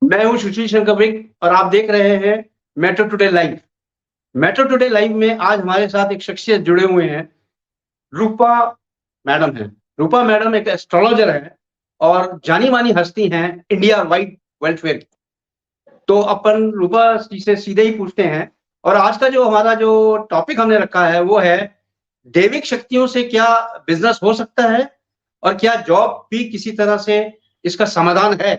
मैं हूँ सुशील शंकर विक और आप देख रहे हैं metro today live. Metro today live में आज हमारे साथ एक शख्सियत जुड़े हुए हैं, रूपा मैडम हैं। रूपा मैडम एक एस्ट्रोलॉजर हैं और जानी-मानी हस्ती हैं इंडिया वाइड वेलफेयर की। तो अपन रूपा जी से सीधे ही पूछते हैं और आज का जो हमारा जो टॉपिक हमने रखा है वो है दैविक शक्तियों से क्या बिज़नेस हो सकता है और क्या जॉब भी किसी तरह से इसका समाधान है?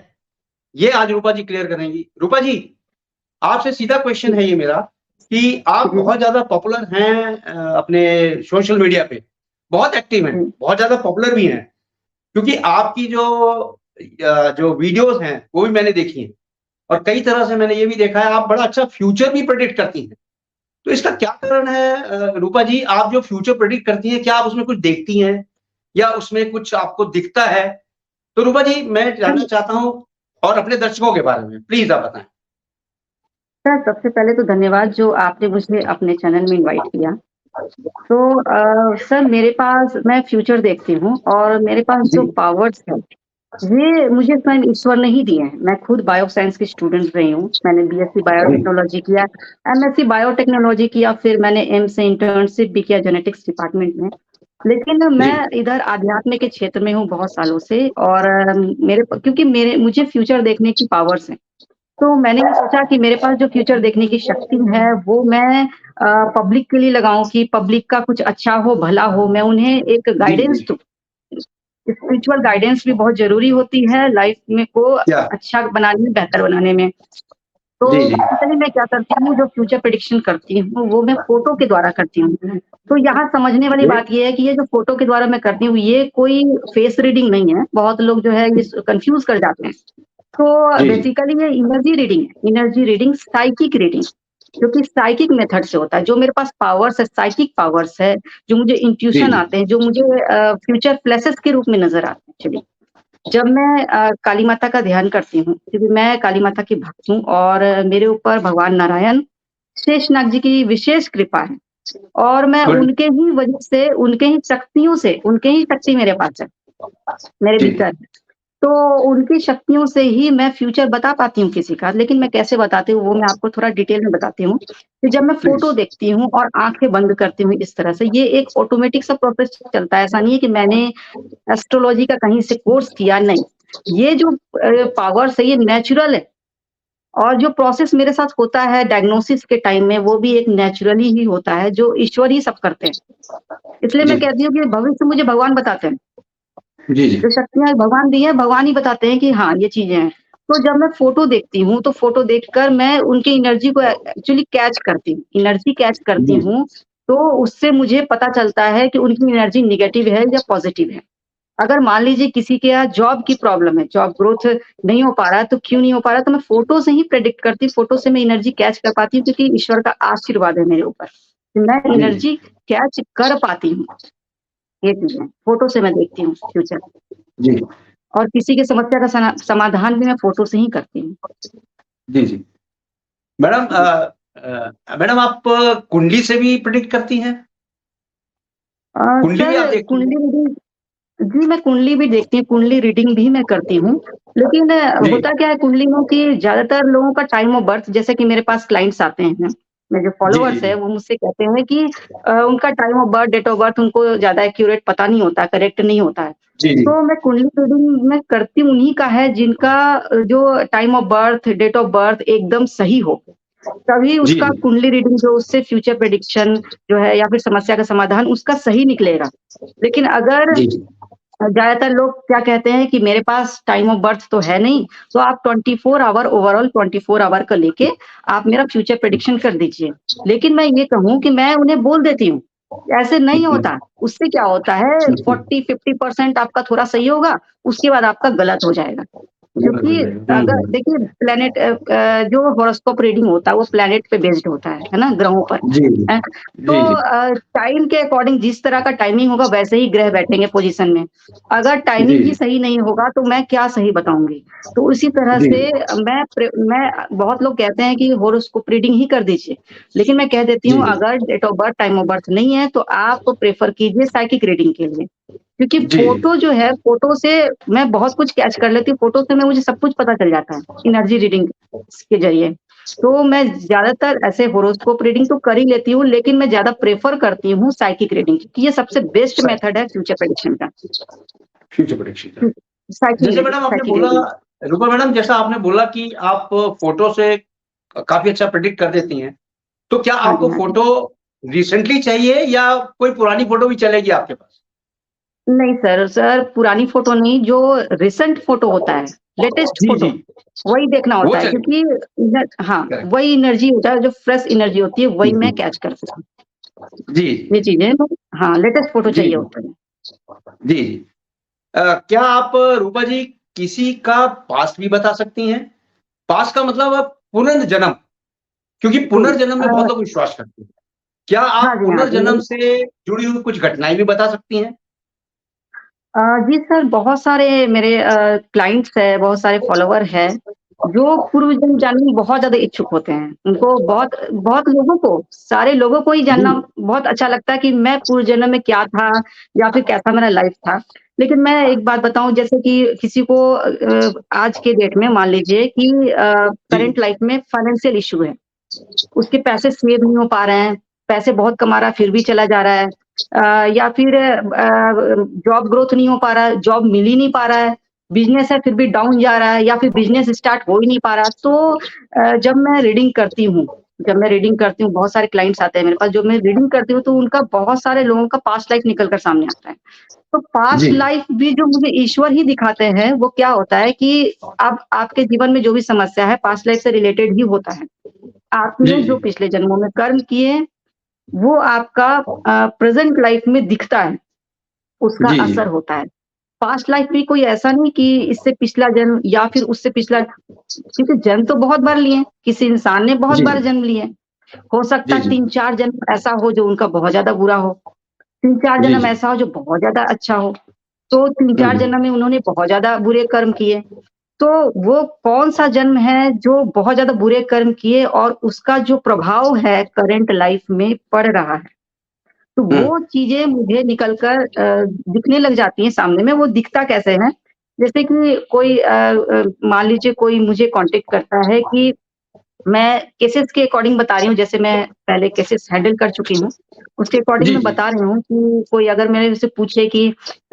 ये आज रूपा जी क्लियर करेंगी। रूपा जी, आपसे सीधा क्वेश्चन है ये मेरा कि आप जी, बहुत ज़्यादा पॉपुलर हैं अपने सोशल मीडिया पे, बहुत एक्टिव हैं, जी, बहुत ज़्यादा पॉपुलर भी हैं, क्योंकि आपकी जो वीडियोज़ हैं, वो भी मैंने देखी हैं और कई तरह से मैंने ये भी देखा है, आप बड़ा अच्छा फ्यूचर भी प्रेडिक्ट करती हैं। तो इसका क्या कारण है रूपा जी, आप जो फ्यूचर प्रेडिक्ट करती हैं, क्या आप उसमें कुछ देखती हैं या उसमें कुछ आपको दिखता है? तो रूपा जी, मैं जानना सर चाहता हूँ और अपने दर्शकों के बारे में, प्लीज़ आप बताएँ। सर सबसे पहले तो धन्यवाद जो आपने मुझे अपने चैनल में इनवाइट किया। तो सर मेरे पास मैं फ्यूचर देखती हूँ और मेरे पास जी, जो पावर्स हैं, ये मुझे स्वयं ईश्वर ने ही दिए हैं। मैं खुद बायो साइंस की स्टूडेंट रही हूँ। मैंने बीएससी जी, बायोटेक्नोलॉजी किया, एमएससी बायोटेक्नोलॉजी किया, फिर मैंने एम्स से इंटर्नशिप भी किया जेनेटिक्स डिपार्टमेंट में। लेकिन जी, मैं इधर आध्यात्म के क्षेत्र में हूँ बहुत सालों से और क्योंकि मेरे मुझे फ्यूचर देखने की पावर्स हैं। तो मैंने ये सोचा कि मेरे पास जो फ्यूचर देखने की शक्ति है, वो मैं पब्लिक के लिए लगाऊँ कि पब्लिक का कुछ अच्छा हो, भला हो, मैं उन्हें एक जी, गाइडेंस जी। दूँ। स्पिरिचुअल गाइडेंस भी बहुत ज़रूरी होती है लाइफ में को क्या? अच्छा बनाने में, बेहतर बनाने में। तो जी, जी, बेसिकली मैं क्या करती हूँ, जो फ्यूचर प्रेडिक्शन करती हूँ, वो मैं फ़ोटो के द्वारा करती हूँ। तो यहाँ समझने वाली जी, बात ये है कि ये जो फ़ोटो के द्वारा मैं करती हूँ, ये कोई फेस रीडिंग नहीं है। बहुत लोग जो है ये कन्फ्यूज़ कर जाते हैं। तो जी, जी, बेसिकली ये एनर्जी रीडिंग, साइकिक रीडिंग, जो कि साइकिक मेथड से होता है। जो मेरे पास पावर्स है, साइकिक पावर्स है, जो मुझे जी, इंट्यूशन जी, आते हैं, जो मुझे फ्यूचर फ्लैशेस के रूप में नज़र आते हैं एक्चुअली। जब मैं काली माता का ध्यान करती हूँ, क्योंकि मैं काली माता की भक्त हूँ और मेरे ऊपर भगवान नारायण, शेषनाग जी की विशेष कृपा है और मैं गुड। उनके ही वजह से, उनके ही शक्तियों से, उनके ही शक्ति मेरे पास है, मेरे जी, भीतर जी, है। तो उनकी शक्तियों से ही मैं फ्यूचर बता पाती हूँ किसी का, लेकिन मैं कैसे बताती हूँ वो मैं आपको थोड़ा डिटेल में बताती हूँ। कि जब मैं फ़ोटो प्लीज़। देखती हूँ और आँखें बंद करती हूँ इस तरह से, ये एक ऑटोमेटिक सा प्रोसेस चलता है, ऐसा नहीं है कि मैंने एस्ट्रोलॉजी का कहीं से कोर्स किया, नहीं। ये जो पावर्स है ये नेचुरल है और जो प्रोसेस मेरे साथ होता है डायग्नोसिस के टाइम में, वो भी एक नेचुरली ही होता है, जो ईश्वर ही सब करते हैं। इसलिए जी, मैं कहती हूँ कि भविष्य मुझे भगवान बताते हैं। जी, जी, जो शक्तियाँ भगवान दी हैं, भगवान ही बताते हैं कि हाँ, ये चीज़ें हैं। तो जब मैं फ़ोटो देखती हूँ, तो फ़ोटो देखकर मैं उनकी एनर्जी को एक्चुअली कैच करती हूँ। एनर्जी कैच करती जी, हूँ, तो उससे मुझे पता चलता है कि उनकी एनर्जी नेगेटिव है या पॉज़िटिव है। अगर मान लीजिए किसी के यहाँ जॉब की प्रॉब्लम है, जॉब ग्रोथ नहीं हो पा रहा है, तो क्यों नहीं हो पा रहा है? तो मैं फ़ोटो से ही प्रेडिक्ट करती हूँ, फ़ोटो से मैं एनर्जी कैच कर पाती हूँ क्योंकि ईश्वर का आशीर्वाद है मेरे ऊपर। मैं जी, जी, एनर्जी कैच कर पाती हूँ, ये चीज़ है। फ़ोटो से मैं देखती हूँ फ्यूचर। जी, और किसी की समस्या का समाधान भी मैं फ़ोटो से ही करती हूँ। जी, जी। मैडम जी। मैडम आप कुंडली से भी प्रेडिक्ट करती हैं? कुंडली भी आप सर देखती हैं? कुंडली रीडिंग, जी, मैं कुंडली भी देखती हूँ, कुंडली रीडिंग भी मैं करती हूँ। लेकिन जी, होता क्या है कुंडली में कि ज़्यादातर लोगों का टाइम ऑफ बर्थ, जैसे कि मेरे पास क्लाइंट्स आते हैं, मेरे जो जी, जी, फॉलोवर्स हैं जी, वो मुझसे कहते हैं कि उनका time of birth, date of birth उनको ज़्यादा एक्यूरेट पता नहीं होता, करेक्ट नहीं होता है। जी, जी, तो मैं कुंडली रीडिंग मैं करती हूँ उन्हीं का है जिनका जो time of birth, date of birth एकदम सही हो। तभी जी, उसका जी, कुंडली रीडिंग जो उससे फ्यूचर प्रेडिक्शन जो है या फिर समस्या का समाधान उसका सही निकलेगा। लेकिन अगर जी, जी, ज़्यादातर लोग क्या कहते हैं कि मेरे पास टाइम ऑफ बर्थ तो है नहीं, तो आप 24 आवर ओवरऑल 24 आवर का लेके आप मेरा फ्यूचर प्रेडिक्शन कर दीजिए। लेकिन मैं ये कहूँ कि मैं उन्हें बोल देती हूँ, ऐसे नहीं होता। उससे क्या होता है 40-50% आपका थोड़ा सही होगा, उसके बाद आपका गलत हो जाएगा। गलत हो क्योंकि जाएगा। अगर देखिए प्लैनेट जो हॉरोस्कोप रीडिंग होता है वो प्लैनेट पे बेस्ड होता है ना? ग्रहों पर। जी, जी, हैं? तो जी, जी, टाइम के अकॉर्डिंग जिस तरह का टाइमिंग होगा वैसे ही ग्रह बैठेंगे पोज़ीशन में। अगर जी, टाइमिंग ही जी, सही नहीं होगा तो मैं क्या सही बताऊँगी? तो उसी तरह जी, से मैं बहुत लोग कहते हैं कि हॉरोस्कोप रीडिंग ही कर दीजिए। लेकिन मैं कह देती जी, हूँ जी, अगर date of birth, time of birth नहीं है तो आप प्रेफ़र कीजिए साइकिक रीडिंग के लिए। क्योंकि जी, फोटो जो है, फोटो से मैं बहुत कुछ कैच कर लेती हूँ, फोटो से मैं मुझे सब कुछ पता चल जाता है, एनर्जी रीडिंग के ज़रिए। तो मैं ज़्यादातर ऐसे होरोस्कोप रीडिंग तो कर ही लेती हूँ, लेकिन मैं ज़्यादा प्रेफ़र करती हूँ साइकिक रीडिंग, क्योंकि ये सबसे बेस्ट सही, मेथड है फ्यूचर प्रेडिक्शन का। फ्यूचर प्रेडिक्शन का। जैसे मैडम आपने साइकिक बोला, रीडिंग। रूपा मैडम जैसा आपने बोला कि आप फ़ोटो से काफ़ी अच्छा प्रेडिक्ट कर देती हैं। तो क्या हाँ जी, आपको हाँ जी। फ़ोटो रिसेंटली चाहिए या कोई पुरानी फ़ोटो भी चलेगी आपके पास? नहीं सर पुरानी फ़ोटो नहीं, जो रिसेंट फ़ोटो होता है, लेटेस्ट जी, फ़ोटो, जी, वही देखना वो होता है, चलेगी। क्योंकि हाँ, करेक्ट। वही एनर्जी होता है, जो फ्रेश एनर्जी होती है, वही हुँ, मैं हुँ। कैच करती हूँ। जी, ये चीज़ें हाँ, लेटेस्ट फ़ोटो जी, चाहिए जी, होता है। जी, जी। क्या आप रूपा जी किसी का पास्ट भी बता सकती हैं? पास्ट का मतलब पुनर्जन्म, क्योंकि जी। पुनर्जन्म में बहुत लोग विश्वास करते हैं। क्या हाँ आप जी, हाँ जी। पुनर्जन्म से जुड़ी हुई कुछ घटनाएँ भी बता सकती हैं? जी सर, बहुत सारे मेरे क्लाइंट्स हैं, बहुत सारे फॉलोवर हैं, जो पूर्व जन्म जानने में बहुत ज़्यादा इच्छुक होते हैं। उनको बहुत बहुत लोगों को, सारे लोगों को ही जी, जानना बहुत अच्छा लगता है कि मैं पूर्व जन्म में क्या था या फिर कैसा मेरा लाइफ़ था। लेकिन मैं एक बात बताऊँ, जैसे कि किसी को आज के डेट में मान लीजिए कि जी, करंट लाइफ़ में फाइनेंशियल इश्यू है। उसके पैसे सेव नहीं हो पा रहे हैं, पैसे बहुत कमा रहा है फिर भी चला जा रहा है। या फिर जॉब ग्रोथ नहीं हो पा रहा है, जॉब मिल ही नहीं पा रहा है, बिज़नेस है फिर भी डाउन जा रहा है या फिर बिज़नेस स्टार्ट हो ही नहीं पा रहा। तो जब मैं रीडिंग करती हूँ, बहुत सारे क्लाइंट्स आते हैं मेरे पास, जब मैं रीडिंग करती हूँ तो उनका बहुत सारे लोगों का पास्ट लाइफ निकल कर सामने आता है। तो जी, पास्ट लाइफ भी जो मुझे ईश्वर ही दिखाते हैं, वो क्या होता है कि अब आपके जीवन में जो भी समस्या है, पास्ट लाइफ से रिलेटेड ही होता है। जी, आपने जो जी, पिछले जन्मों में कर्म किए, वो आपका प्रेज़ेंट लाइफ़ में दिखता है, उसका जी, जी। असर होता है। पास्ट लाइफ़ भी कोई ऐसा नहीं कि इससे पिछला जन्म या फिर उससे पिछला, क्योंकि जन्म तो बहुत बार लिए हैं, किसी इंसान ने बहुत जी, बार जन्म लिए हैं। हो सकता जी, है जी, 3-4 जन्म ऐसा हो जो उनका बहुत ज़्यादा बुरा हो, 3-4 जी, जन्म जी। ऐसा हो जो बहुत ज़्यादा अच्छा हो। तो हुँ, 3-4 हुँ। जन्म में उन्होंने बहुत ज़्यादा बुरे कर्म किए। तो वो कौन-सा जन्म है जो बहुत ज़्यादा बुरे कर्म किए और उसका जो प्रभाव है करंट लाइफ़ में पड़ रहा है। तो हुँ, वो चीज़ें मुझे निकल कर दिखने लग जाती हैं सामने में। वो दिखता कैसे है? जैसे कि कोई मान लीजिए कोई मुझे कॉन्टैक्ट करता है कि मैं केसेज़ के अकॉर्डिंग बता रही हूँ, जैसे मैं पहले केसेज़ हैंडल कर चुकी हूँ। उसके अकॉर्डिंग जी, मैं जी। बता रही हूँ कि कोई अगर मेरे से पूछे कि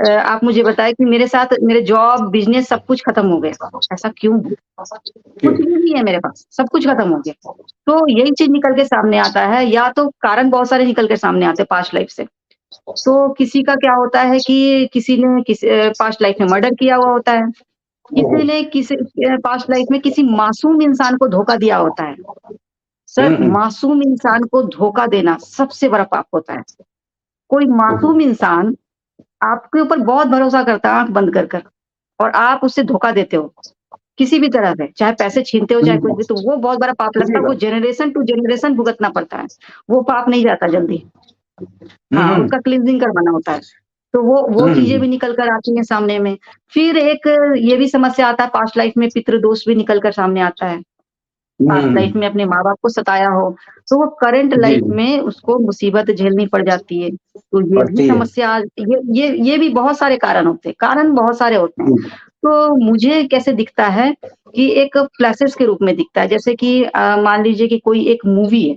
आप मुझे बताएँ कि मेरे साथ मेरे जॉब, बिज़नेस सब कुछ खत्म हो गया। ऐसा क्यों हुआ? क्यों? कुछ भी नहीं है मेरे पास, सब कुछ खत्म हो गया। तो यही चीज़ निकल के सामने आता है, या तो कारण बहुत सारे निकल के सामने आते हैं पास्ट लाइफ़ से। तो किसी का क्या होता है कि किसी ने पास्ट लाइफ़ में मर्डर किया हुआ होता है, ओहो! किसी ने पास्ट लाइफ़ में किसी मासूम इंसान को धोखा दिया होता है। हुँ, सर, हुँ। मासूम इंसान को धोखा देना सबसे बड़ा पाप होता है। कोई ओहो! मासूम इंसान आपके ऊपर बहुत भरोसा करता है आँख बंद कर कर, और आप उसे धोखा देते हो, किसी भी तरह से, चाहे पैसे छीनते हो, हुँ, चाहे कुछ हुँ। भी, तो वो बहुत बड़ा पाप सही लगता है, वो बात। जनरेशन टू जनरेशन भुगतना पड़ता है। वो पाप नहीं जाता जल्दी। हुँ, हाँ, हुँ। उसका क्लींजिंग करवाना होता है। तो वो हुँ, चीज़ें हुँ। भी निकल कर आती हैं सामने में। फिर एक ये भी समस्या आता है, पास्ट लाइफ़ में पितृदोष भी निकल कर सामने आता है। पास्ट लाइफ़ हुँ। में अपने माँ-बाप को सताया हो, तो वो करंट जी, लाइफ़ जी। में उसको मुसीबत झेलनी पड़ जाती है। तो ये भी पड़ती है। समस्या, ये भी बहुत सारे कारण होते हैं, कारण बहुत सारे होते हैं। हुँ। तो मुझे कैसे दिखता है कि एक फ्लैशेस के रूप में दिखता है, जैसे कि मान लीजिए कि कोई एक मूवी है,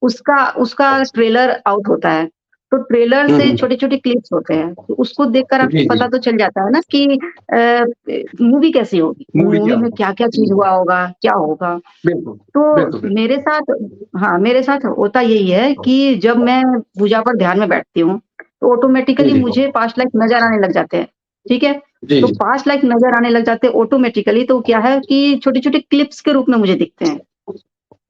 उसका उसका ट्रेलर आउट होता है, तो ट्रेलर हुँ, से हुँ। छोटे-छोटे क्लिप्स होते हैं, तो उसको देखकर आपको जी, जी। पता तो चल जाता है ना कि मूवी कैसी होगी, मूवी मूवी क्या में हो? क्या-क्या चीज़ हुआ होगा, क्या होगा। बिल्कुल, बिल्कुल, तो बिल्कुल। मेरे साथ हाँ, मेरे साथ होता यही है कि जब मैं पूजा पर ध्यान में बैठती हूँ, तो जी, ऑटोमैटिकली जी। मुझे पास्ट लाइफ नज़र आने लग जाते हैं, ठीक है? जी, तो जी। पास्ट लाइफ नज़र आने लग जाते हैं ऑटोमैटिकली, तो क्या है कि छोटे-छोटे क्लिप्स के रूप में मुझे दिखते हैं, जी,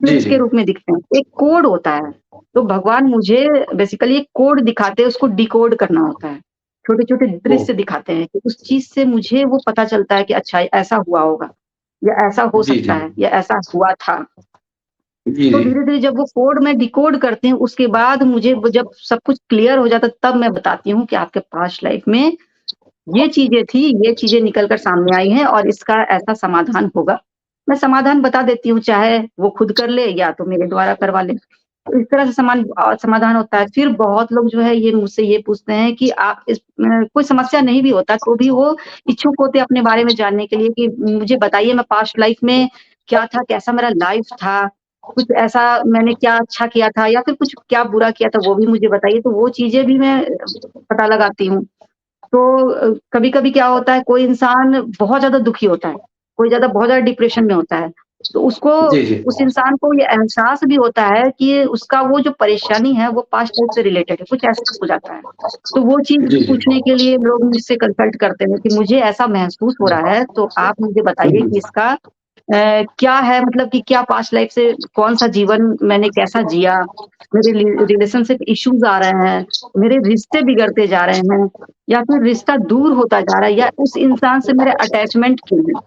क्लिप्स जी। के रूप में दिखते हैं। एक कोड होता है, तो भगवान मुझे बेसिकली एक कोड दिखाते हैं, उसको डिकोड करना होता है। छोटे-छोटे ओह! दृश्य दिखाते हैं कि उस चीज़ से मुझे वो पता चलता है कि अच्छा ऐसा हुआ होगा, या ऐसा हो जी, सकता जी। है, या ऐसा हुआ था। जी, तो जी। धीरे-धीरे जब वो कोड मैं डिकोड करती हूँ, उसके बाद मुझे वो जब सब कुछ क्लियर हो जाता है, तब मैं बताती हूँ कि आपके पास्ट लाइफ में ये चीज़ें थी, ये चीज़ें निकल कर सामने आई हैं और इसका ऐसा समाधान होगा। मैं समाधान बता देती हूँ, चाहे वो खुद कर ले या तो मेरे द्वारा करवा ले। तो इस तरह से समाधान होता है। फिर बहुत लोग जो है ये मुझसे ये पूछते हैं कि आप कोई समस्या नहीं भी होता तो भी वो इच्छुक होते हैं अपने बारे में जानने के लिए कि मुझे बताइए मैं पास्ट लाइफ में क्या था, कैसा मेरा लाइफ था, कुछ ऐसा मैंने क्या अच्छा किया था या फिर कुछ क्या बुरा किया था वो भी मुझे बताइए। तो वो चीज़ें भी मैं पता लगाती हूँ। तो कभी-कभी क्या होता है कोई इंसान बहुत ज़्यादा दुखी होता है, कोई बहुत ज़्यादा डिप्रेशन में होता है, तो उसको जी, जी। उस इंसान को ये एहसास भी होता है कि उसका वो जो परेशानी है वो पास्ट लाइफ से रिलेटेड है, कुछ ऐसा हो जाता है। तो वो चीज़ जी, जी। पूछने के लिए लोग मुझसे कंसल्ट करते हैं कि मुझे ऐसा महसूस हो रहा है, तो आप मुझे बताइए हुँ, कि इसका क्या है मतलब कि क्या पास्ट लाइफ से कौन-सा जीवन मैंने कैसा जिया? मेरे रिलेशनशिप इश्यूज़ आ रहे हैं, मेरे रिश्ते बिगड़ते जा रहे हैं या फिर रिश्ता दूर होता जा रहा है या उस इंसान से मेरा अटैचमेंट क्यों है?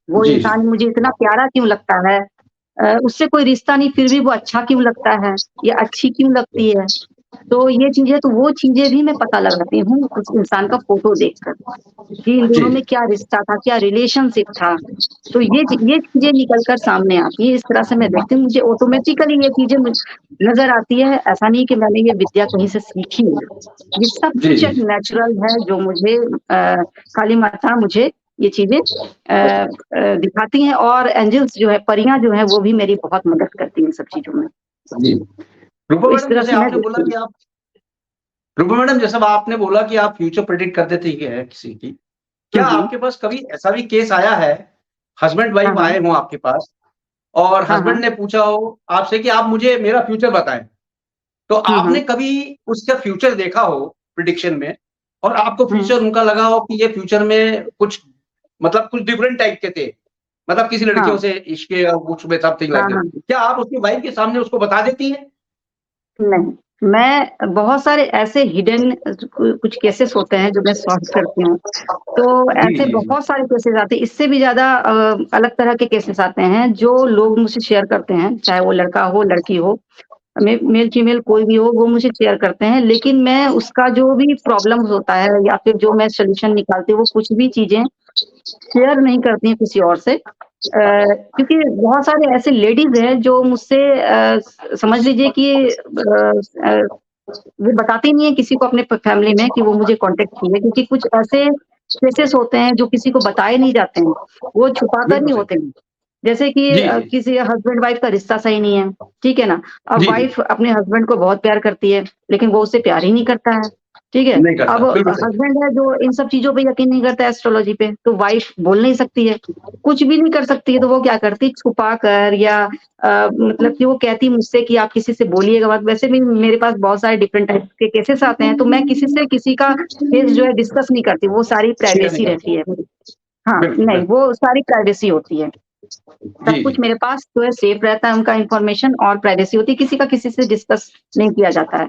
वो जी, जी। इंसान मुझे इतना प्यारा क्यों लगता है? उससे कोई रिश्ता नहीं फिर भी वो अच्छा क्यों लगता है या अच्छी क्यों लगती है? तो ये चीज़ें तो वो चीज़ें भी मैं पता लगाती हूँ उस इंसान का फ़ोटो देखकर, कि इन जी, दोनों में जी। क्या रिश्ता था, क्या रिलेशनशिप था। तो ये चीज़ें निकल कर सामने आती हैं, इस तरह से मैं देखती हूँ, मुझे ऑटोमेटिकली ये चीज़ें नज़र आती है, ऐसा नहीं कि मैंने ये विद्या कहीं से सीखी है। ये सब जी, कुछ जी। एक नेचुरल है जो मुझे काली माता मुझे ये चीज़ें दिखाती हैं और एंजेल्स जो है, परियाँ जो हैं, वो भी मेरी बहुत मदद करती हैं इन सब चीज़ों में। जी। रूपा तो इस मैडम तरह जैसे से मैं आपने बोला देखती हूँ। कि आप रूपा मैडम जैसा आपने बोला कि आप फ्यूचर प्रेडिक्ट कर देती है किसी की। हुँ, क्या हुँ। आपके पास कभी ऐसा भी केस आया है, हस्बैंड हाँ, वाइफ हाँ। आए हों आपके पास और हाँ, हस्बैंड हाँ। ने पूछा हो आपसे कि आप मुझे मेरा फ्यूचर बताएँ। तो हुँ, आपने हुँ। कभी उसका फ्यूचर देखा हो प्रेडिक्शन में और आपको हुँ। फ्यूचर उनका लगा हो कि ये फ्यूचर में कुछ मतलब कुछ डिफरेंट टाइप के थे। मतलब किसी लड़कियों हाँ। से इश्क या कुछ में समथिंग हाँ, लाइक दैट। हाँ। क्या आप अपनी वाइफ के सामने उसको बता देती हैं? नहीं, मैं बहुत सारे ऐसे हिडन कुछ केसेस होते हैं जो मैं सॉल्व करती हूँ। तो जी, ऐसे जी, जी। बहुत सारे केसेस आते हैं, इससे भी ज़्यादा अलग तरह के केसेस आते हैं जो लोग मुझसे शेयर करते हैं, चाहे वो लड़का हो, लड़की हो, मेल फीमेल कोई भी हो, वो मुझे शेयर करते हैं। लेकिन मैं उसका जो भी प्रॉब्लम्स होता है या फिर जो मैं सॉल्यूशन निकालती हूँ, वो कुछ भी चीज़ें शेयर नहीं करती हैं किसी और से। क्योंकि बहुत सारे ऐसे लेडीज़ हैं जो मुझसे समझ लीजिए कि वो बताती नहीं है किसी को अपने फैमिली में कि वो मुझे कॉन्टैक्ट की है क्योंकि कुछ ऐसे केसेस होते हैं जो किसी को बताए नहीं जाते हैं, वो छुपा कर बिल्कुल ही सही। होते हैं। जैसे कि जी, जी। किसी हस्बैंड वाइफ का रिश्ता सही नहीं है, ठीक है ना? अब जी, जी। वाइफ अपने हस्बैंड को बहुत प्यार करती है, लेकिन वो उससे प्यार ही नहीं करता है, ठीक है? नहीं करता, अब बिल्कुल सही। हस्बैंड है जो इन सब चीज़ों पे यकीन नहीं करता है एस्ट्रोलॉजी पे, तो वाइफ बोल नहीं सकती है, कुछ भी नहीं कर सकती है, तो वो क्या करती है छुपा कर या मतलब कि वो कहती मुझसे कि आप किसी से बोलिएगा मत। वैसे भी मेरे पास बहुत सारे डिफरेंट टाइप के केसेस आते हैं, तो मैं किसी से किसी का केस जो है डिस्कस नहीं करती, वो सारी शेयर नहीं प्राइवेसी करता। रहती है मेरी। हाँ, बिल्कुल, नहीं, बिल्कुल। वो सारी प्राइवेसी होती है। सब जी, कुछ जी। मेरे पास जो है सेफ रहता है उनका इन्फॉर्मेशन और प्राइवेसी होती है, किसी का किसी से डिस्कस नहीं किया जाता है।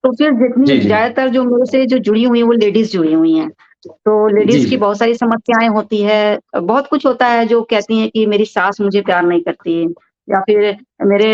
तो फिर जितनी जी, जी। ज़्यादातर जो मेरे से जो जुड़ी हुई हैं, वो लेडीज़ जुड़ी हुई हैं। तो जी, लेडीज़ की जी। बहुत सारी समस्याएँ होती है, बहुत कुछ होता है जो कहती हैं कि मेरी सास मुझे प्यार नहीं करती या फिर मेरे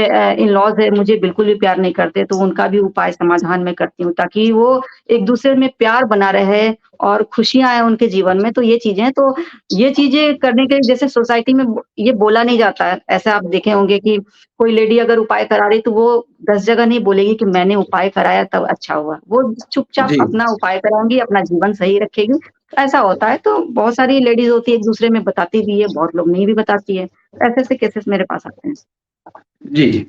इन-लॉज़ है मुझे बिल्कुल भी प्यार नहीं करते, तो उनका भी उपाय समाधान मैं करती हूँ ताकि वो एक-दूसरे में प्यार बना रहे और खुशियाँ आएँ उनके जीवन में। तो ये चीज़ें तो ये चीज़ें करने के लिए जैसे सोसाइटी में ये बोला नहीं जाता है। ऐसा आप देखे होंगे कि कोई लेडी अगर उपाय करा रही है तो वो 10 जगह नहीं बोलेगी कि मैंने उपाय कराया तब अच्छा हुआ। वो चुपचाप जी। अपना उपाय कराएँगी, अपना जीवन सही रखेगी, ऐसा होता है। तो बहुत सारी लेडीज़ होती है एक-दूसरे में बताती भी है, बहुत लोग नहीं भी बताती है। ऐसे-ऐसे केसेस मेरे पास आते हैं। जी, जी।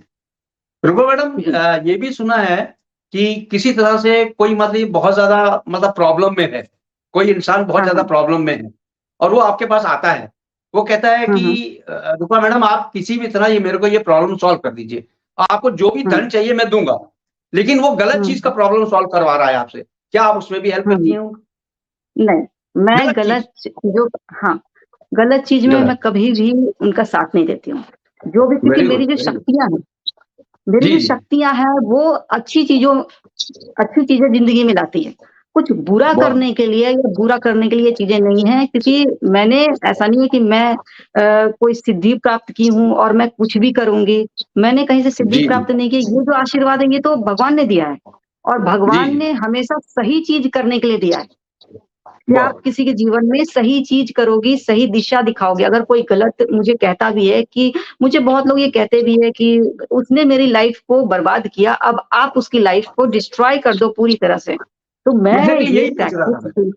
रुको मैडम जी। ये भी सुना है कि किसी तरह से कोई मतलब बहुत ज़्यादा मतलब प्रॉब्लम में है, कोई इंसान बहुत हाँ, ज़्यादा हाँ। प्रॉब्लम में है और वो आपके पास आता है। वो कहता है हुँ, कि हुँ। रूपा मैडम आप किसी भी तरह ये मेरे को ये प्रॉब्लम सॉल्व कर दीजिए। आपको जो भी हुँ, धन चाहिए मैं दूँगा। लेकिन वो गलत हुँ, चीज़ का प्रॉब्लम सॉल्व करवा रहा है आपसे। क्या आप उसमें भी हेल्प करती हुँ। हैं वो? नहीं, मैं गलत चीज़, गलत चीज़ों हाँ, गलत चीज़ में मैं गलत। कभी भी उनका साथ नहीं देती हूँ। जो भी क्योंकि वेरी मेरी गुड, जो वेरी गुड। शक्तियाँ हैं मेरी जी, जो जी। शक्तियाँ हैं वो अच्छी चीज़ें ज़िंदगी में लाती हैं। कुछ बुरा बहुत करने के लिए या बुरा करने के लिए ये चीज़ें नहीं हैं क्योंकि मैंने ऐसा नहीं है कि मैं कोई सिद्धि प्राप्त की हूँ और मैं कुछ भी करूँगी। मैंने कहीं से सिद्धि जी, जी। प्राप्त नहीं की। ये जो आशीर्वाद है ये तो भगवान ने दिया है और जी, भगवान जी। ने हमेशा सही चीज़ करने के लिए दिया है। कि आप किसी के जीवन में सही चीज़ करोगी, सही दिशा दिखाओगे। अगर कोई गलत मुझे कहता भी है कि मुझे बहुत लोग ये कहते भी हैं कि उसने मेरी लाइफ़ को बर्बाद किया, अब आप उसकी लाइफ़ को डिस्ट्रॉय कर दो पूरी तरह से। तो मैं एग्जैक्टली ये यही पूछ रहा था मैं। प्रैक्टिस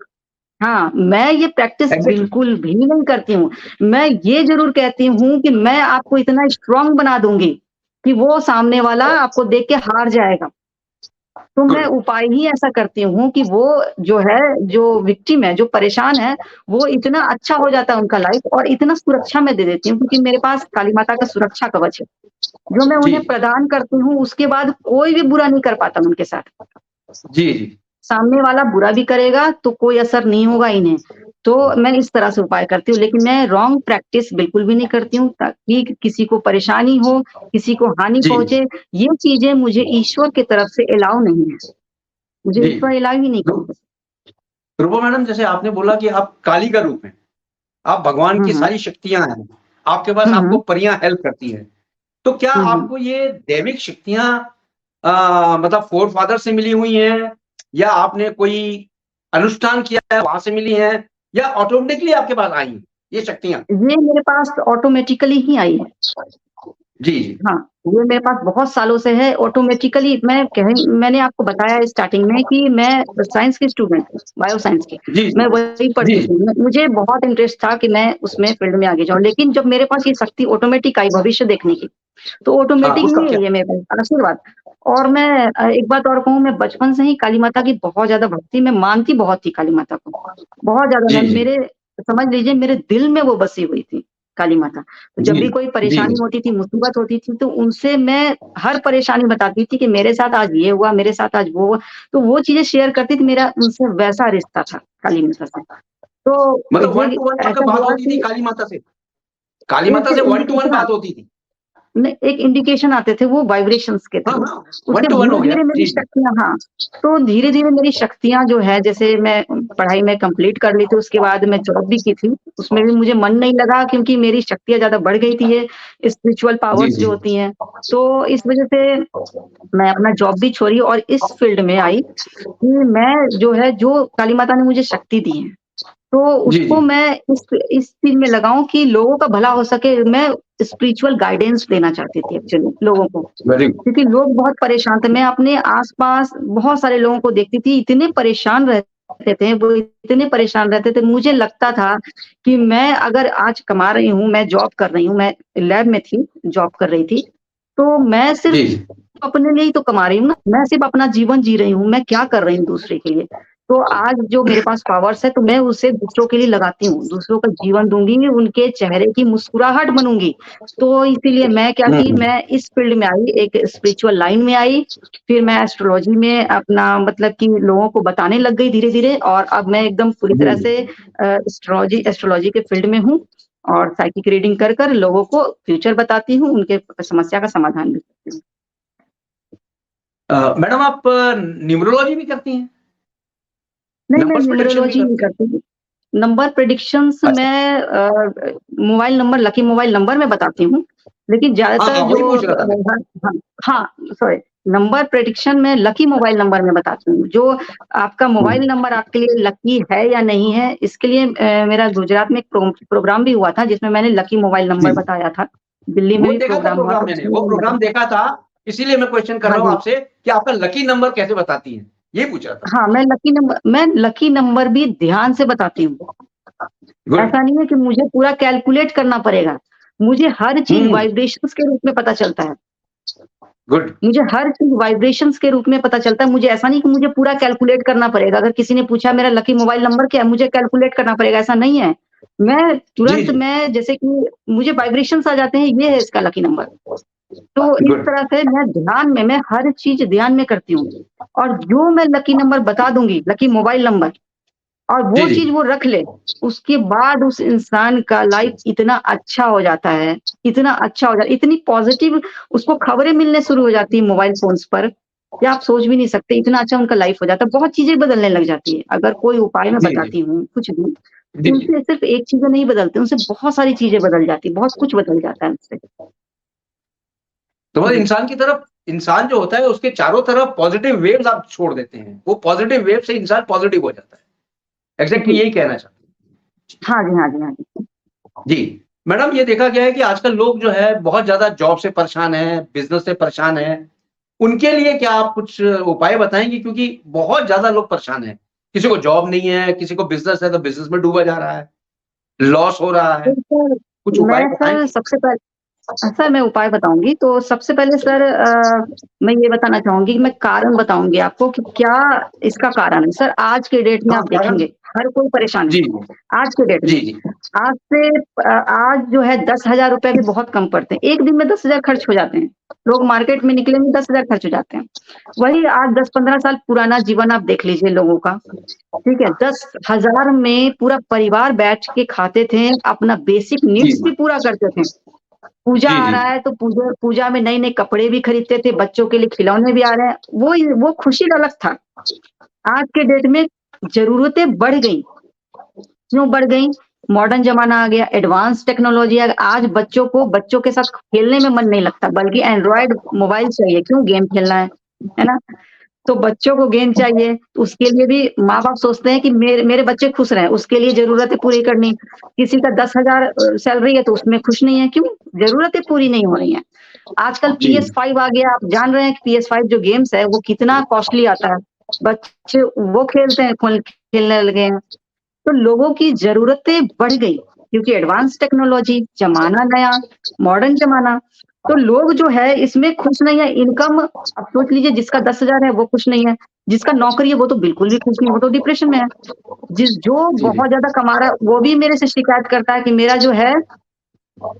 हाँ, मैं ये प्रैक्टिस एग्जैक्टली। बिल्कुल भी नहीं करती हूँ। मैं ये ज़रूर कहती हूँ कि मैं आपको इतना स्ट्रॉन्ग बना दूँगी, कि वो सामने वाला आपको देख के हार जाएगा। तो मैं गुड। उपाय ही ऐसा करती हूँ कि वो जो है, जो विक्टिम है, जो परेशान है, वो इतना अच्छा हो जाता है उनका लाइफ़ और इतना सुरक्षा मैं दे देती हूँ क्योंकि मेरे पास काली माता का सुरक्षा कवच है। जो मैं जी उन्हें प्रदान करती हूँ, उसके बाद कोई भी बुरा नहीं कर पाता उनके साथ। जी जी। सामने वाला बुरा भी करेगा तो कोई असर नहीं होगा इन्हें। तो मैं इस तरह से उपाय करती हूँ, लेकिन मैं रॉन्ग प्रैक्टिस बिल्कुल भी नहीं करती हूँ ताकि किसी को परेशानी हो, किसी को हानि जी पहुँचे, ये चीज़ें मुझे ईश्वर की तरफ से अलाउ नहीं है। मुझे जी। ईश्वर अलाउ ही नहीं रू- करते। रूपा मैडम, जैसे आपने बोला कि आप काली का रूप हैं, आप भगवान हुँ, की हुँ। सारी शक्तियां हैं, आपके पास हुँ, आपको हुँ। परियां हेल्प करती हैं। तो क्या हुँ, हुँ। आपको ये दैविक शक्तियां मतलब फोर फादर से मिली हुई हैं, या आपने कोई अनुष्ठान किया है वहां से मिली हैं, या ऑटोमेटिकली आपके पास आई हैं ये शक्तियां? ये मेरे पास ऑटोमेटिकली ही आई है। जी जी हाँ, ये मेरे पास बहुत सालों से है ऑटोमेटिकली मैंने आपको बताया स्टार्टिंग में कि मैं साइंस की स्टूडेंट हूँ, बायो साइंस की। जी मैं वही जी पढ़ती जी थी। मुझे बहुत इंटरेस्ट था कि मैं उसमें फील्ड में आगे जाऊँ, लेकिन जब मेरे पास ये शक्ति ऑटोमेटिक आई भविष्य देखने की, तो हाँ, ऑटोमेटिक उसका नहीं क्या? है ये मेरे पास आशीर्वाद। और मैं एक बात और कहूँ, मैं बचपन से ही काली माता की बहुत ज़्यादा भक्ति मैं मानती बहुत थी काली माता को। बहुत ज़्यादा जी मैं जी मेरे समझ लीजिए मेरे दिल में वो बसी हुई थी, काली माता। तो जब जी भी कोई जी परेशानी होती थी, मुसीबत होती थी, तो उनसे मैं हर परेशानी बताती थी कि मेरे साथ आज ये हुआ, मेरे साथ आज वो हुआ। तो वो चीज़ें शेयर करती थी, मेरा उनसे वैसा रिश्ता था काली माता से। तो मतलब वन ये टू वन आपका ऐसा बात हुआ होती थी कि काली माता से? काली एक माता से वन टू वन इंडिकेशन बात होती थी? नहीं, एक इंडिकेशन आते थे वो वाइब्रेशंस के हाँ थ्रू। हाँ, वन उससे टू वन हो गया। धीरे-धीरे मेरी जी जी शक्तियाँ हाँ, तो धीरे-धीरे मेरी शक्तियाँ जो है जैसे मैं पढ़ाई में कंप्लीट कर ली थी, उसके बाद मैं जॉब भी की थी। उसमें भी मुझे मन नहीं लगा क्योंकि मेरी शक्तियाँ ज़्यादा बढ़ गई थी ये स्पिरिचुअल जी पावर्स जी जो होती हैं। तो इस वज़ह से मैं अपना जॉब भी छोड़ी और इस फील्ड में आई कि मैं जो है जो काली माता ने मुझे शक्ति दी है। तो जी उसको जी। मैं इस चीज़ में लगाऊँ कि लोगों का भला हो सके, मैं स्पिरिचुअल गाइडेंस देना चाहती थी एक्चुअली लोगों को। Very good. क्योंकि लोग बहुत परेशान थे, मैं अपने आस-पास बहुत सारे लोगों को देखती थी, इतने परेशान रहते थे, वो इतने परेशान रहते थे, मुझे लगता था कि मैं अगर आज कमा रही हूँ, मैं जॉब कर रही हूँ, मैं लैब में थी, जॉब कर रही थी, तो मैं सिर्फ़ जी जी अपने लिए ही तो कमा रही हूँ ना, मैं सिर्फ़ अपना जीवन जी रही हूँ, मैं क्या कर रही हूँ दूसरे के लिए? तो आज जो मेरे पास पावर्स है, तो मैं उसे दूसरों के लिए लगाती हूँ, दूसरों का जीवन दूँगी, उनके चेहरे की मुस्कुराहट बनूँगी। तो इसीलिए मैं क्या की, हम्म। मैं इस फ़ील्ड में आई, एक स्पिरिचुअल लाइन में आई, फिर मैं एस्ट्रोलॉजी में अपना मतलब कि लोगों को बताने लग गई धीरे-धीरे और अब मैं एकदम पूरी जी तरह जी। से एस्ट्रोलॉजी एस्ट्रोलॉजी के फ़ील्ड में हूँ और साइकिक रीडिंग कर लोगों को फ्यूचर बताती हूँ, उनके समस्या का समाधान भी करती हूँ। मैडम, आप न्यूमरोलॉजी भी करती हैं? नहीं, मैं नंबर्स प्रेडिक्शन भी न्यूमरोलॉजी नहीं करती हैं? करती। नंबर प्रेडिक्शंस अच्छा। मैं mobile number lucky mobile number मैं बताती हूँ। लेकिन हाँ ज़्यादातर हाँ, जो वही पूछ रहा था मैं। हाँ, हाँ, हाँ, सॉरी नंबर प्रेडिक्शन मैं लकी मोबाइल नंबर में बताती हूँ। जो आपका मोबाइल नंबर आपके लिए लकी है या नहीं है, इसके लिए मेरा गुजरात में एक प्रोग्राम भी हुआ था जिसमें मैंने लकी मोबाइल जी, नंबर बताया था। दिल्ली में वो भी देखा था प्रोग्राम हुआ प्रोग्राम था मैंने, उसमें वो मैंने प्रोग्राम बताया। देखा था, इसीलिए मैं क्वेश्चन कर हाँ रहा हूँ जी। आपसे कि आपका लकी नंबर कैसे बताती हैं? ये पूछ रहा था। हाँ, मैं लकी नंबर भी ध्यान से बताती हूँ। गुड। ऐसा नहीं है कि मुझे पूरा कैलकुलेट करना पड़ेगा। मुझे हर चीज़ हुँ, वाइब्रेशंस के रूप में पता चलता है। गुड। मुझे हर चीज़ वाइब्रेशंस के रूप में पता चलता है। मुझे ऐसा नहीं कि मुझे पूरा कैलकुलेट करना पड़ेगा। अगर किसी ने पूछा मेरा लकी मोबाइल नंबर क्या है? मुझे कैलकुलेट करना पड़ेगा, ऐसा नहीं है। मैं जी, तुरंत जी। मैं जैसे कि मुझे वाइब्रेशंस आ जाते हैं, ये है इसका लकी नंबर। तो इस गुड। तरह से मैं हर चीज़ ध्यान में करती हूँ। और जो मैं लकी नंबर बता दूँगी, लकी मोबाइल नंबर और जी, वो जी। चीज़ वो रख ले, उसके बाद उस इंसान का लाइफ़ इतना अच्छा हो जाता है, इतना अच्छा हो जाता है, इतनी पॉज़िटिव उसको खबरें मिलने शुरू हो जाती हैं मोबाइल फ़ोन्स पर, कि आप सोच भी नहीं सकते इतना अच्छा उनका लाइफ़ हो जाता है। बहुत चीज़ें बदलने लग जाती हैं। अगर कोई उपाय मैं जी, जी। बताती हूँ, कुछ भी, जी, तो जी। उनसे सिर्फ़ एक चीज़ें नहीं बदलती, उनसे बहुत सारी चीज़ें बदल जाती हैं, बहुत कुछ बदल जाता है उससे। तो मतलब जी। इंसान जो होता है उसके चारों तरफ पॉज़िटिव वेव्स आप छोड़ देते हैं। वो पॉज़िटिव वेव से इंसान पॉज़िटिव हो जाता है। एग्जैक्टली यही कहना चाहते हाँ जी, हाँ जी, हाँ जी। जी। मैडम ये देखा गया है कि आजकल लोग जो है बहुत ज़्यादा जॉब से परेशान हैं, बिज़नेस से परेशान हैं। उनके लिए क्या आप कुछ उपाय बताएँगी? क्योंकि बहुत ज़्यादा लोग परेशान हैं। किसी को जॉब नहीं है, किसी को बिज़नेस है तो बिज़नेस में डूबा जा रहा है, लॉस हो रहा है। तो सर, कुछ उपाय मैं सर बताएँगी? सबसे पहले सर मैं उपाय बताऊँगी। तो सबसे पहले सर मैं ये बताना चाहूँगी कि मैं कारण बताऊँगी आपको कि क्या इसका कारण है। सर आज के डेट में हाँ, आप कारण देखेंगे हर कोई परेशान है, जी, आज के डेट में। जी, जी। आज से आज जो है ₹10,000 भी बहुत कम पड़ते हैं। एक दिन में 10,000 खर्च हो जाते हैं। लोग मार्केट में निकलेंगे 10,000 खर्च हो जाते हैं। वही आज 10-15 साल पुराना जीवन आप देख लीजिए लोगों का, ठीक है? 10,000 में पूरा परिवार बैठ के खाते थे, अपना बेसिक जी, नीड्स भी पूरा करते थे। पूजा जी, आ जी। रहा है तो पूजा पूजा में नए-नए कपड़े भी खरीदते थे, बच्चों के लिए खिलौने भी आ रहे हैं, वो खुशी अलग था। आज के डेट में ज़रूरतें बढ़ गई। क्यों बढ़ गई? मॉडर्न ज़माना आ गया, एडवांस टेक्नोलॉजी आ आज बच्चों के साथ खेलने में मन नहीं लगता, बल्कि एंड्रॉयड मोबाइल चाहिए, क्यों? गेम खेलना है ना? तो बच्चों को गेम चाहिए, तो उसके लिए भी माँ-बाप सोचते हैं कि मेरे मेरे बच्चे खुश रहें, उसके लिए ज़रूरतें पूरी करनी। किसी का 10,000 सैलरी है तो उसमें खुश नहीं है, क्यों? ज़रूरतें पूरी नहीं हो रही हैं। आजकल जी। PS5 आ गया, आप जान रहे हैं कि PS5 जो गेम्स है, वो कितना कॉस्टली आता है। बच्चे वो खेलते हैं, खेलने लगे हैं। तो लोगों की ज़रूरतें बढ़ गई, क्योंकि एडवांस टेक्नोलॉजी, ज़माना नया, मॉडर्न ज़माना। तो लोग जो है इसमें खुश नहीं है। इनकम आप सोच लीजिए, जिसका 10,000 है वो खुश नहीं है, जिसका नौकरी है वो तो बिल्कुल भी खुश नहीं है, वो तो डिप्रेशन में है। जो जी, जी। बहुत ज़्यादा कमा रहा है, वो भी मेरे से शिकायत करता है कि मेरा जो है,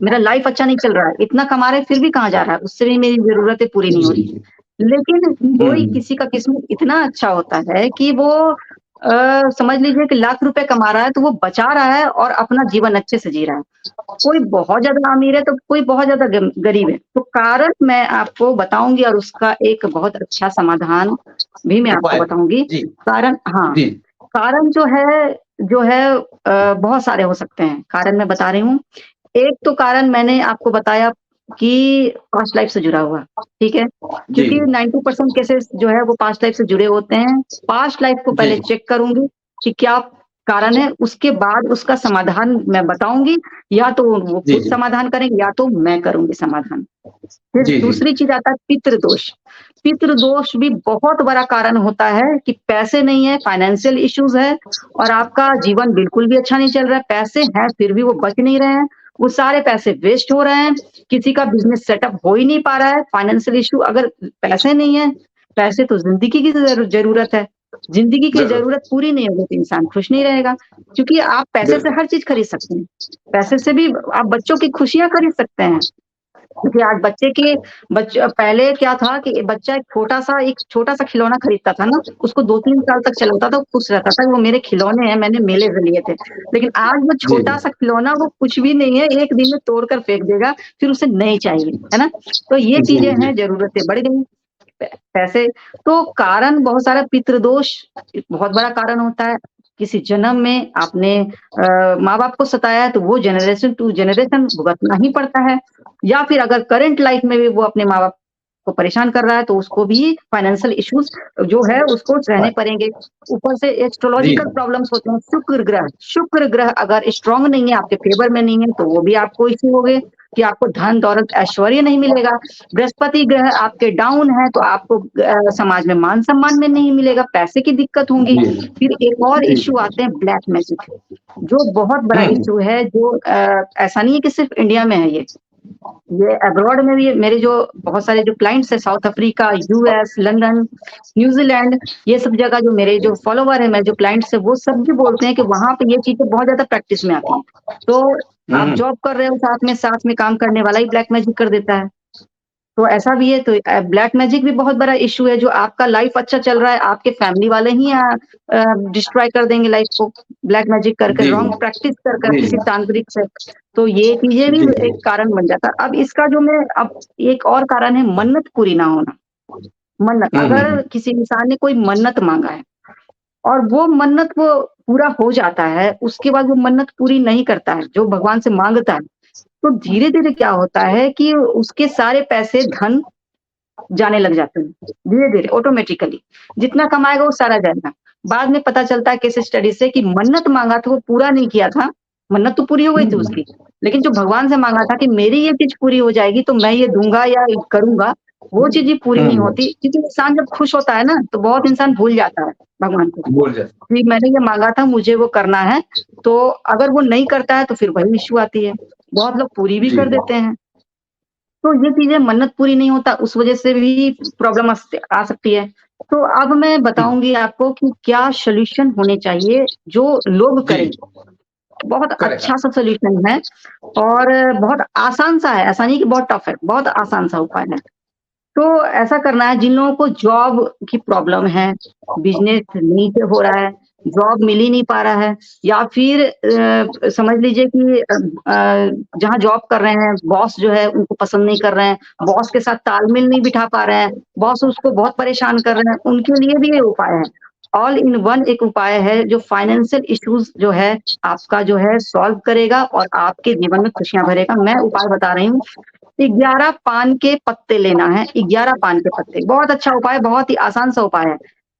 मेरा लाइफ अच्छा नहीं चल रहा है। इतना कमा रहे हैं फिर भी कहाँ जा रहा है, उससे भी मेरी ज़रूरतें पूरी जी, नहीं हो जी, रही। जी। लेकिन हुँ, कोई हुँ। किसी का किस्मत इतना अच्छा होता है कि वो समझ लीजिए कि लाख रुपए कमा रहा है तो वो बचा रहा है और अपना जीवन अच्छे से जी रहा है। कोई बहुत ज़्यादा अमीर है तो कोई बहुत ज़्यादा गरीब है। तो कारण मैं आपको बताऊँगी और उसका एक बहुत अच्छा समाधान भी मैं आपको उपाय बताऊँगी। जी, कारण हाँ, जी। कारण जो है बहुत सारे हो सकते हैं। कारण मैं बता रही हूँ। एक तो कारण मैंने आपको बताया कि पास्ट लाइफ से जुड़ा हुआ, ठीक है? जी, क्योंकि जी। 90% केसेज़ जो है वो पास्ट लाइफ से जुड़े होते हैं। पास्ट लाइफ को जी, पहले जी। चेक करूँगी कि क्या कारण है, उसके बाद उसका समाधान मैं बताऊँगी, या तो वो जी, खुद जी। समाधान करेंगे या तो मैं करूँगी समाधान। फिर जी, जी। दूसरी चीज़ आता है पितृदोष। पितृदोष भी बहुत बड़ा कारण होता है कि पैसे नहीं है, फाइनेंशियल इश्यूज़ है और आपका जीवन बिल्कुल भी अच्छा नहीं चल रहा है। पैसे हैं फिर भी वो बच नहीं रहे हैं, वो सारे पैसे वेस्ट हो रहे हैं, किसी का बिज़नेस सेटअप हो ही नहीं पा रहा है, फाइनेंशियल इश्यू अगर पैसे नहीं है, पैसे तो ज़िंदगी की ज़रूरत है। ज़िंदगी की ज़रूर, ज़रूरत पूरी नहीं होगी तो इंसान खुश नहीं रहेगा, क्योंकि आप पैसे से बिल्कुल। हर चीज़ खरीद सकते हैं। पैसे से भी आप बच्चों की खुशियाँ खरीद सकते हैं। क्योंकि आज बच्चे के बच पहले क्या था कि बच्चा एक छोटा-सा खिलौना खरीदता था ना, उसको 2-3 साल तक चलाता था, वो खुश रहता था, वो मेरे खिलौने हैं, मैंने मेले से लिए थे। लेकिन आज वो जी, जी। छोटा-सा खिलौना वो कुछ भी नहीं है, 1 दिन में तोड़ कर फेंक देगा, फिर उसे नई चाहिए, है ना? तो ये जी, चीज़ें जी। हैं, ज़रूरतें बढ़ गई, पैसे तो कारण बहुत सारा पितृदोष बहुत बड़ा कारण होता है। किसी जन्म में आपने माँ-बाप को सताया है तो वो जनरेशन टू जनरेशन भुगतना ही पड़ता है। या फिर अगर करंट लाइफ में भी वो अपने माँ-बाप को परेशान कर रहा है तो उसको भी फाइनेंशियल इश्यूज़ जो है उसको सहने पड़ेंगे। ऊपर से जी, एस्ट्रोलॉजिकल प्रॉब्लम्स होते हैं। शुक्र ग्रह अगर स्ट्रॉन्ग नहीं है, आपके फेवर में नहीं है तो वो भी आपको इश्यू होंगे कि आपको धन, दौलत, ऐश्वर्य नहीं मिलेगा। बृहस्पति ग्रह आपके डाउन है तो आपको समाज में मान-सम्मान में नहीं मिलेगा, पैसे की दिक्कत होंगी। जी, फिर एक और जी, इश्यू आते हैं ब्लैक मैजिक, जो बहुत बड़ा हुँ, इश्यू है जो ऐसा नहीं है कि सिर्फ़ इंडिया में है ये अब्रॉड में भी मेरे जो बहुत सारे जो क्लाइंट्स हैं south Africa, US, London, New Zealand ये सब जगह जो मेरे जो फॉलोवर हैं, मेरे जो क्लाइंट्स हैं वो सब भी बोलते हैं कि वहाँ पे ये चीज़ें बहुत ज़्यादा प्रैक्टिस में आती हैं। तो आप हुँ। जॉब कर रहे हो साथ में काम करने वाला ही ब्लैक मैजिक कर देता है। तो ऐसा भी है तो ब्लैक मैजिक भी बहुत बड़ा इश्यू है जो आपका लाइफ अच्छा चल रहा है, आपके फैमिली वाले ही डिस्ट्रॉय कर देंगे लाइफ को, ब्लैक मैजिक कर कर, जी, रॉन्ग प्रैक्टिस कर कर जी, किसी जी। तांत्रिक से। तो ये चीज़ें भी जी, जी। एक कारण बन जाता है। अब इसका जो मैं अब एक और कारण है मन्नत पूरी ना होना। मन्नत हुँ, हुँ, अगर हुँ। किसी इंसान ने कोई मन्नत माँगा है और वो मन्नत वो पूरा हो जाता है, उसके बाद वो मन्नत पूरी नहीं करता है, जो भगवान से माँगता है, तो धीरे-धीरे क्या होता है कि उसके सारे पैसे, धन जाने लग जाते हैं, धीरे-धीरे ऑटोमैटिकली। जितना कमाएगा वो सारा जाएगा। बाद में पता चलता है केस स्टडी से कि मन्नत मांगा था वो पूरा नहीं किया था। मन्नत तो पूरी हो गई थी उसकी, लेकिन जो भगवान से मांगा था कि मेरी ये चीज पूरी हो जाएगी तो मैं ये दूंगा या करूंगा, वो चीज ही पूरी नहीं होती। क्योंकि इंसान जब खुश होता है ना तो बहुत इंसान भूल जाता है भगवान को बोल जाए। कि मैंने ये मांगा था, मुझे वो करना है। तो अगर वो नहीं करता है तो फिर वही इश्यू आती है। बहुत लोग पूरी भी जी। कर देते हैं। तो ये चीजें मन्नत पूरी नहीं होता, उस वजह से भी प्रॉब्लम आ सकती है। तो अब मैं बताऊंगी आपको कि क्या सॉल्यूशन होने चाहिए जो लोग करें। जी, बहुत करेक्ट। अच्छा सा सॉल्यूशन है और बहुत आसान सा है, ऐसा नहीं कि बहुत टफ है, बहुत आसान सा उपाय है। तो ऐसा करना है जिन लोगों को जॉब की प्रॉब्लम है, बिज़नेस नहीं से हो रहा है, जॉब मिल ही नहीं पा रहा है या फिर समझ लीजिए कि जहाँ जॉब कर रहे हैं, बॉस जो है उनको पसंद नहीं कर रहे हैं, बॉस के साथ तालमेल नहीं बिठा पा रहे हैं, बॉस उसको बहुत परेशान कर रहे हैं, उनके लिए भी ये उपाय है। ऑल इन वन एक उपाय है जो फाइनेंशियल इश्यूज़ जो है आपका जो है सॉल्व करेगा और आपके जीवन में खुशियाँ भरेगा। मैं उपाय बता रही हूँ 11 पान के पत्ते लेना है, 11 पान के पत्ते, बहुत अच्छा उपाय, बहुत ही आसान सा उपाय है।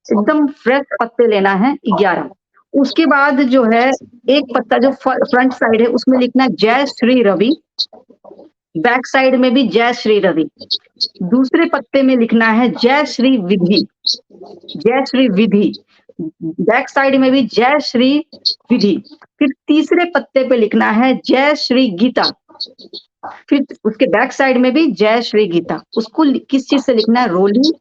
एकदम फ्रेश पत्ते लेना है 11। उसके बाद जो है एक पत्ता जो फ्रंट साइड है उसमें लिखना है जय श्री रवि, बैक साइड में भी जय श्री रवि। दूसरे पत्ते में लिखना है जय श्री विधि, जय श्री विधि। बैक साइड में भी जय श्री विधि। फिर तीसरे पत्ते पे लिखना है जय श्री गीता। फिर उसके बैक साइड में भी जय श्री गीता। उसको किस चीज से लिखना है, रोली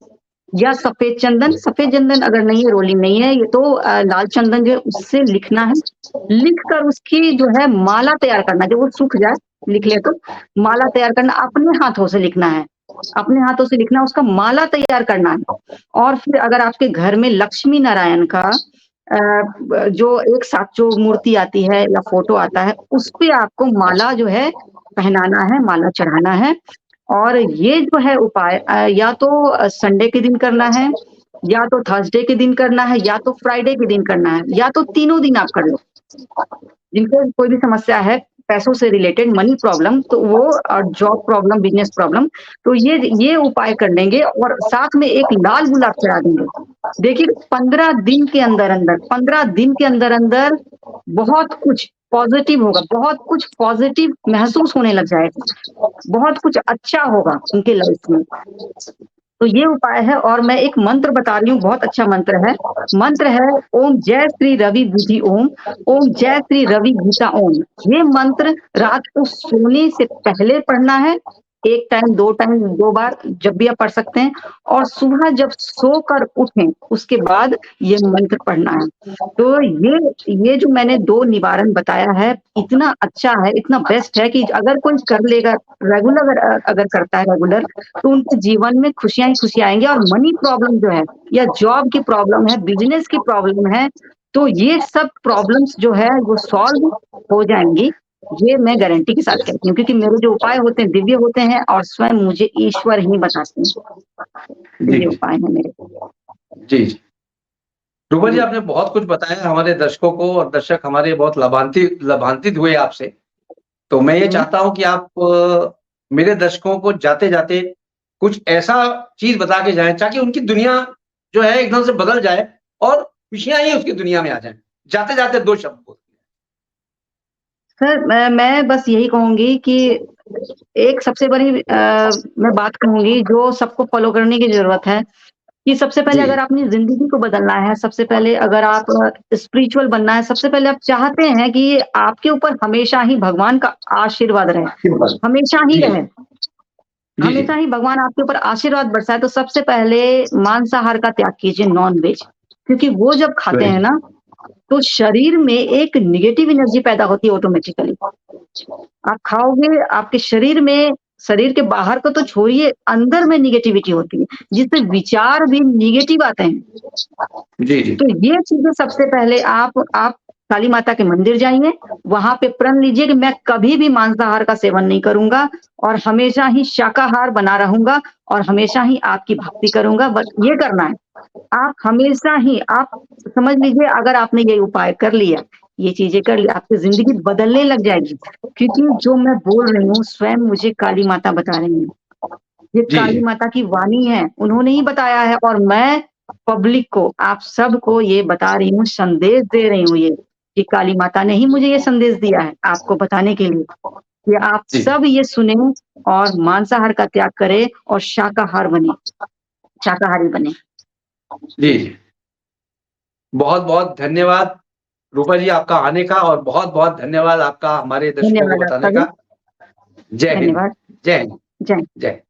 या सफेद चंदन। सफेद चंदन अगर नहीं है, रोली नहीं है, ये तो लाल चंदन जो है उससे लिखना है। लिखकर उसकी जो है माला तैयार करना, जब वो सूख जाए लिख ले तो माला तैयार करना, अपने हाथों से लिखना है, अपने हाथों से लिखना, उसका माला तैयार करना है। और फिर अगर आपके घर में लक्ष्मी नारायण का जो एक साथ जो मूर्ति आती है या फोटो आता है, उस पे आपको माला जो है पहनाना है, माला चढ़ाना है। और ये जो है उपाय या तो संडे के दिन करना है, या तो थर्सडे के दिन करना है, या तो फ्राइडे के दिन करना है, या तो तीनों दिन आप कर लो। जिनको कोई भी समस्या है पैसों से रिलेटेड, मनी प्रॉब्लम, तो वो जॉब प्रॉब्लम, बिजनेस प्रॉब्लम, तो ये उपाय कर लेंगे और साथ में एक लाल गुलाब चढ़ा देंगे। देखिए 15 दिन के अंदर-अंदर 15 दिन के अंदर-अंदर बहुत कुछ पॉज़िटिव होगा, बहुत कुछ पॉज़िटिव महसूस होने लग जाएगा। बहुत कुछ अच्छा होगा उनके लाइफ में। तो ये उपाय है और मैं एक मंत्र बता रही हूँ, बहुत अच्छा मंत्र है। मंत्र है ओम जय श्री रवि विधि ओम, ओम जय श्री रवि गीता ओम। ये मंत्र रात को सोने से पहले पढ़ना है, 1 टाइम, 2 टाइम, 2 बार जब भी आप पढ़ सकते हैं। और सुबह जब सोकर उठें, उसके बाद ये मंत्र पढ़ना है। तो ये जो मैंने 2 निवारण बताया है, इतना अच्छा है, इतना बेस्ट है कि अगर कोई कर लेगा, रेगुलर अगर करता है रेगुलर, तो उनके जीवन में खुशियाँ ही खुशियाँ आएँगी। और मनी प्रॉब्लम जो है या जॉब की प्रॉब्लम है, बिज़नेस की प्रॉब्लम है, तो ये सब प्रॉब्लम्स जो है वो सॉल्व हो जाएँगी। ये मैं गारंटी के साथ कहती हूँ, क्योंकि मेरे जो उपाय होते हैं दिव्य होते हैं और स्वयं मुझे ईश्वर ही बताते हैं। जी, दिव्य उपाय है मेरे। जी, जी। रूपा जी, जी। आपने बहुत कुछ बताया हमारे दर्शकों को और दर्शक हमारे बहुत लाभान्वित हुए आपसे। तो मैं ये हुँ। चाहता हूँ कि आप मेरे दर्शकों को जाते-जाते कुछ ऐसा चीज़ बता के जाएँ ताकि उनकी दुनिया जो है एकदम से बदल जाए और खुशियाँ ही उसकी दुनिया में आ जाएँ। जाते-जाते 2 शब्द बोल। सर मैं बस यही कहूँगी कि एक सबसे बड़ी मैं बात कहूँगी जो सबको फ़ॉलो करने की ज़रूरत है, कि सबसे पहले जी, अगर अपनी ज़िंदगी को बदलना है, सबसे पहले अगर आप स्पिरिचुअल बनना है, सबसे पहले आप चाहते हैं कि आपके ऊपर हमेशा ही भगवान का आशीर्वाद रहे, हमेशा ही जी, रहे। जी, जी, हमेशा ही भगवान आपके ऊपर आशीर्वाद बरसाए, तो सबसे पहले मांसाहार का त्याग कीजिए, नॉन-वेज। क्योंकि वो जब खाते वेरी हैं ना, तो शरीर में एक नेगेटिव एनर्जी पैदा होती है ऑटोमेटिकली। आप खाओगे, आपके शरीर के बाहर को तो छोड़िए, अंदर में नेगेटिविटी होती है, जिससे विचार भी नेगेटिव आते हैं। जी, जी, तो ये चीज़ें सबसे पहले आप काली माता के मंदिर जाइए, वहाँ पे प्रण लीजिए कि मैं कभी भी मांसाहार का सेवन नहीं करूँगा और हमेशा ही शाकाहार बना रहूँगा और हमेशा ही आपकी भक्ति करूँगा, बस ये करना है। आप हमेशा ही आप समझ लीजिए अगर आपने ये उपाय कर लिया, ये चीज़ें कर ली, आपकी ज़िंदगी बदलने लग जाएगी। क्योंकि जो मैं बोल रही हूँ स्वयं मुझे काली माता बता रही हैं। ये जी, काली जी, माता की वाणी है, उन्होंने ही बताया है और मैं पब्लिक को, आप सबको ये बता रही हूँ, संदेश दे रही हूँ ये, कि काली माता ने ही मुझे ये संदेश दिया है आपको बताने के लिए, कि आप जी। सब ये सुने और मांसाहार का त्याग करें और शाकाहारी बने। जी। बहुत-बहुत धन्यवाद रूपा जी आपका आने का और बहुत-बहुत धन्यवाद आपका हमारे दर्शकों को धन्यवाद बताने आपका भी। का। जय हिंद। धन्यवाद। जय हिंद। जय जय